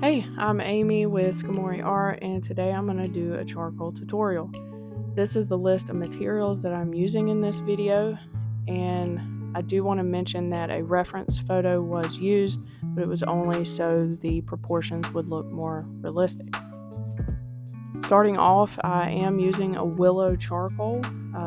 Hey, I'm Amy with Skamori Art, and today I'm going to do a charcoal tutorial. This is the list of materials that I'm using in this video, and I do want to mention that a reference photo was used, but it was only so the proportions would look more realistic. Starting off, I am using a willow charcoal.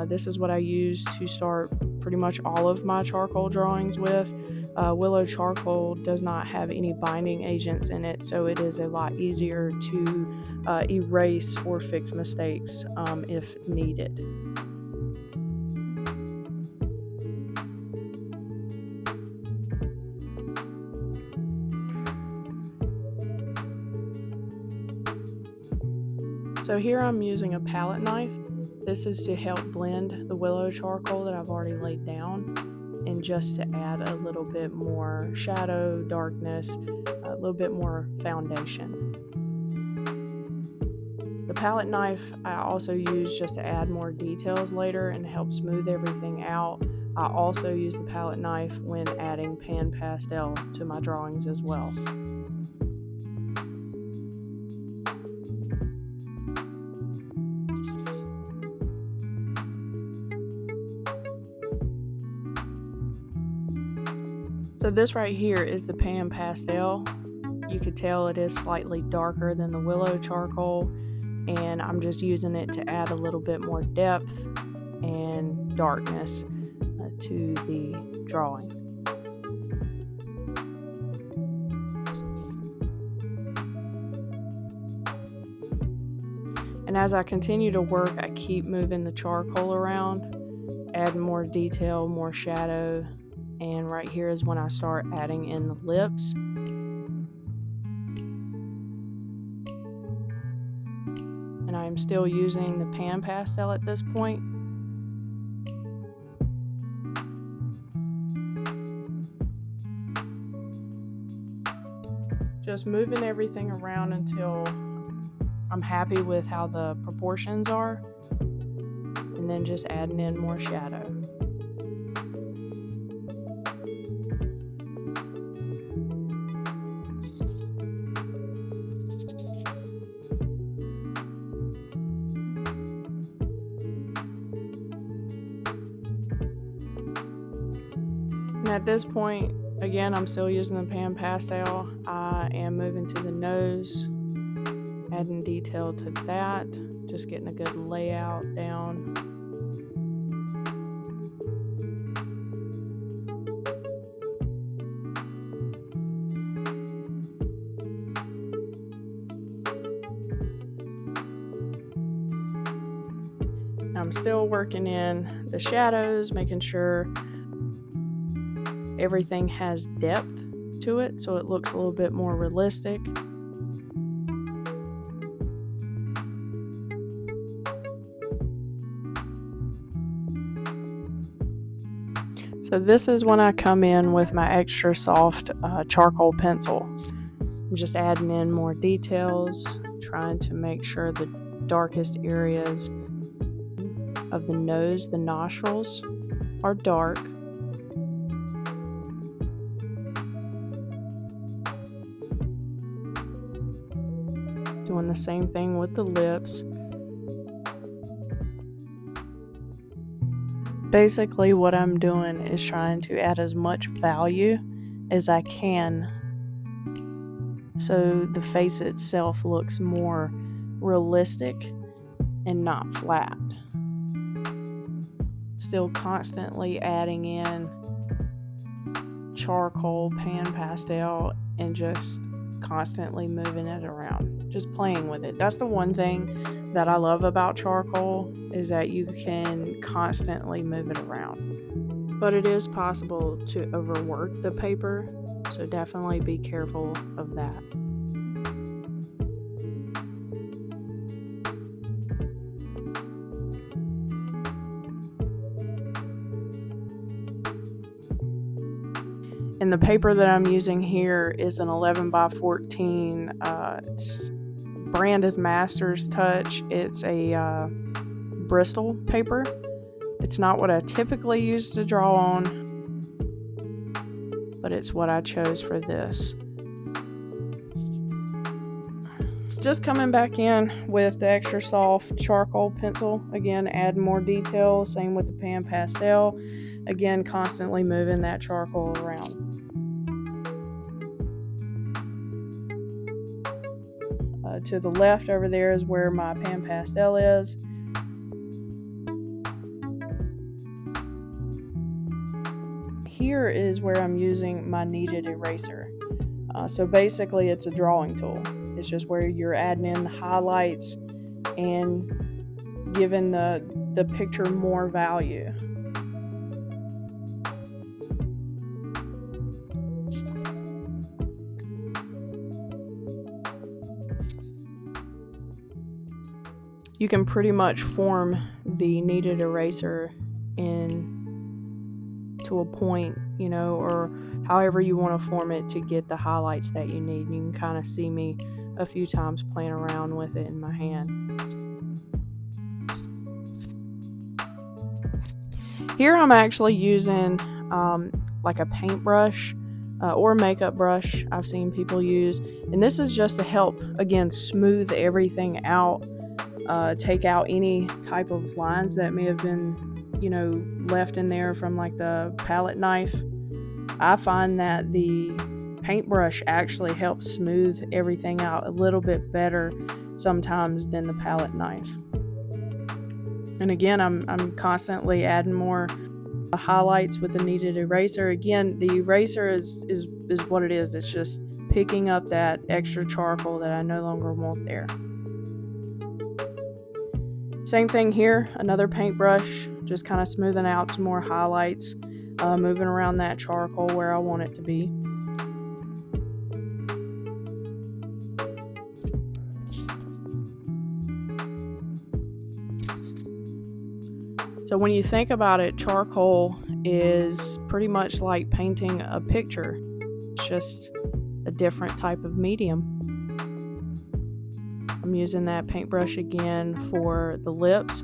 This is what I use to start pretty much all of my charcoal drawings with. Willow charcoal does not have any binding agents in it, so it is a lot easier to erase or fix mistakes if needed. So here I'm using a palette knife. This is to help blend the willow charcoal that I've already laid down, and just to add a little bit more shadow, darkness, a little bit more foundation. The palette knife I also use just to add more details later and help smooth everything out. I also use the palette knife when adding pan pastel to my drawings as well. So this right here is the pan pastel. You could tell it is slightly darker than the willow charcoal, and I'm just using it to add a little bit more depth and darkness to the drawing. And as I continue to work, I keep moving the charcoal around, add more detail, more shadow. And right here is when I start adding in the lips. And I'm still using the pan pastel at this point. Just moving everything around until I'm happy with how the proportions are. And then just adding in more shadow. And at this point, again, I'm still using the pan pastel. I am moving to the nose, adding detail to that, just getting a good layout down. I'm still working in the shadows, making sure everything has depth to it so it looks a little bit more realistic. So this is when I come in with my extra soft charcoal pencil. I'm just adding in more details, trying to make sure the darkest areas of the nose, the nostrils, are dark. Doing the same thing with the lips. Basically, what I'm doing is trying to add as much value as I can so the face itself looks more realistic and not flat. Still constantly adding in charcoal, pan pastel, and just constantly moving it around, just playing with it. That's the one thing that I love about charcoal, is that you can constantly move it around. But it is possible to overwork the paper, so definitely be careful of that. And the paper that I'm using here is an 11 by 14. Its brand is Master's Touch. It's a Bristol paper. It's not what I typically use to draw on, but it's what I chose for this. Just coming back in with the extra soft charcoal pencil, again add more detail, same with the pan pastel, again constantly moving that charcoal around. To the left over there is where my pan pastel is. Here is where I'm using my kneaded eraser. So basically it's a drawing tool. It's just where you're adding in the highlights and giving the picture more value. You can pretty much form the kneaded eraser to a point, or however you want to form it to get the highlights that you need. You can kind of see me a few times playing around with it in my hand. Here I'm actually using like a paintbrush or makeup brush I've seen people use, and this is just to help, again, smooth everything out, take out any type of lines that may have been left in there from like the palette knife. I find that the paintbrush actually helps smooth everything out a little bit better sometimes than the palette knife. And again, I'm constantly adding more highlights with the kneaded eraser. Again, the eraser is what it is. It's just picking up that extra charcoal that I no longer want there. Same thing here, another paintbrush, just kind of smoothing out some more highlights, moving around that charcoal where I want it to be. So when you think about it, charcoal is pretty much like painting a picture. It's just a different type of medium. I'm using that paintbrush again for the lips.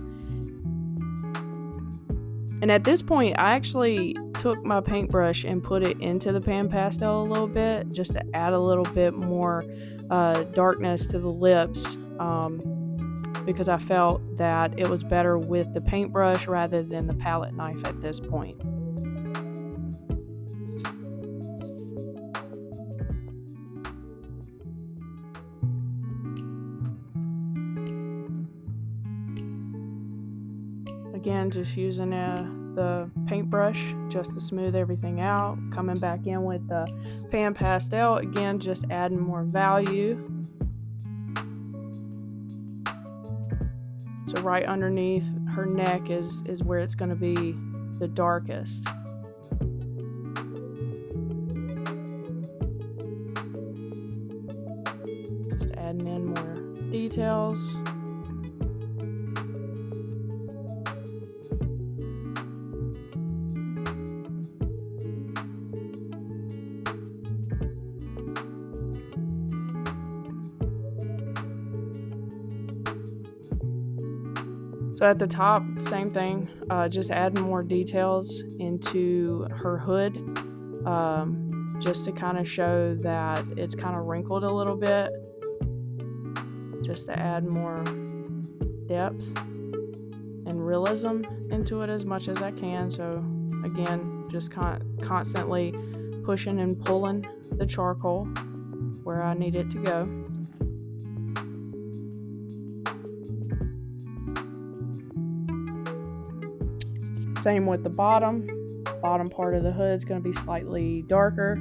And at this point, I actually took my paintbrush and put it into the pan pastel a little bit, just to add a little bit more darkness to the lips, because I felt that it was better with the paintbrush rather than the palette knife at this point. Again, just using the paintbrush just to smooth everything out. Coming back in with the pan pastel, again, just adding more value. So right underneath her neck is where it's going to be the darkest. Just adding in more details. So at the top, same thing, just adding more details into her hood, just to kind of show that it's kind of wrinkled a little bit, just to add more depth and realism into it as much as I can. So again, just constantly pushing and pulling the charcoal where I need it to go. Same with the bottom part of the hood is going to be slightly darker.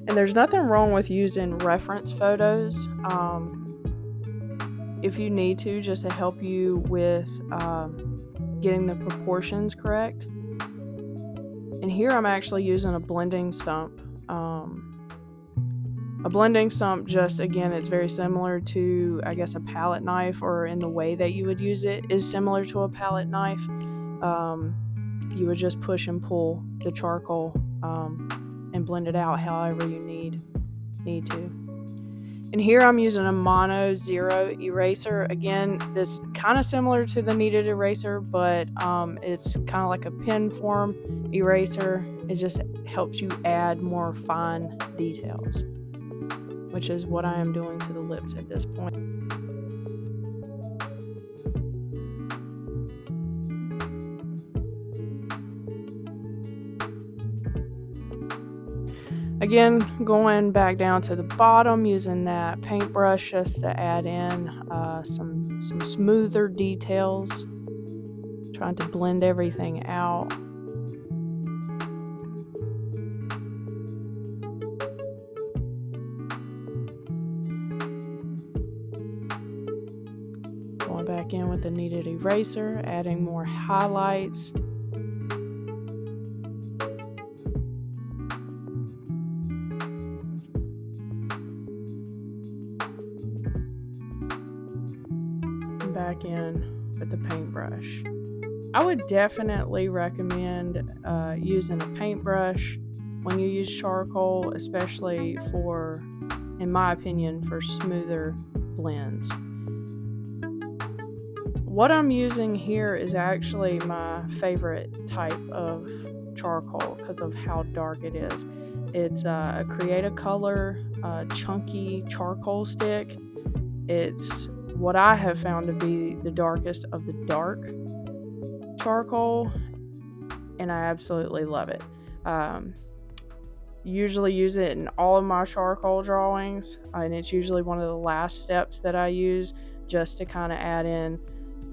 And there's nothing wrong with using reference photos if you need to, just to help you with getting the proportions correct. And here I'm actually using a blending stump. A blending stump, just again, it's very similar to, I guess, a palette knife, or in the way that you would use it is similar to a palette knife. You would just push and pull the charcoal and blend it out however you need to. And here I'm using a mono 0 eraser. Again, this kind of similar to the kneaded eraser, but it's kind of like a pen form eraser. It just helps you add more fine details, which is what I am doing to the lips at this point. Again, going back down to the bottom, using that paintbrush just to add in some smoother details, trying to blend everything out. Going back in with the kneaded eraser, adding more highlights. Back in with the paintbrush. I would definitely recommend using a paintbrush when you use charcoal, especially for, in my opinion, for smoother blends. What I'm using here is actually my favorite type of charcoal because of how dark it is. It's a Create a Color chunky charcoal stick. It's what I have found to be the darkest of the dark charcoal, and I absolutely love it. Usually use it in all of my charcoal drawings, and it's usually one of the last steps that I use just to kind of add in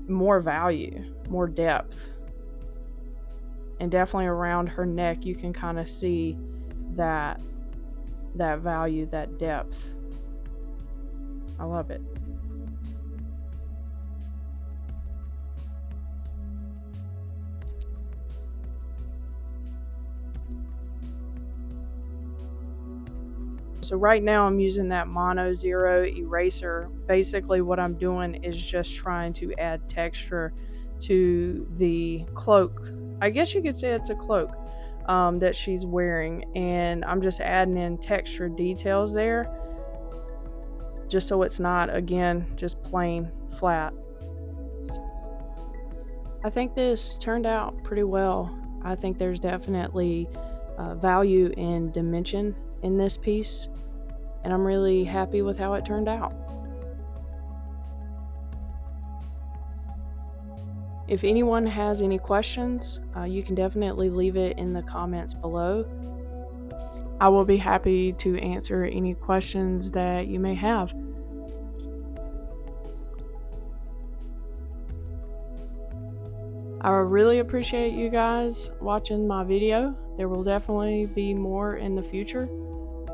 more value, more depth. And definitely around her neck you can kind of see that value, that depth. I love it. So right now I'm using that mono 0 eraser. Basically what I'm doing is just trying to add texture to the cloak. I guess you could say it's a cloak that she's wearing, and I'm just adding in texture details there just so it's not, again, just plain flat. I think this turned out pretty well. I think there's definitely value and dimension in this piece, and I'm really happy with how it turned out. If anyone has any questions, you can definitely leave it in the comments below. I will be happy to answer any questions that you may have. I really appreciate you guys watching my video. There will definitely be more in the future,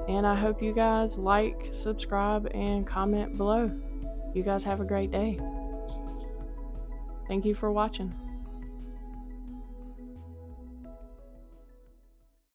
and I hope you guys like, subscribe, and comment below. You guys have a great day. Thank you for watching.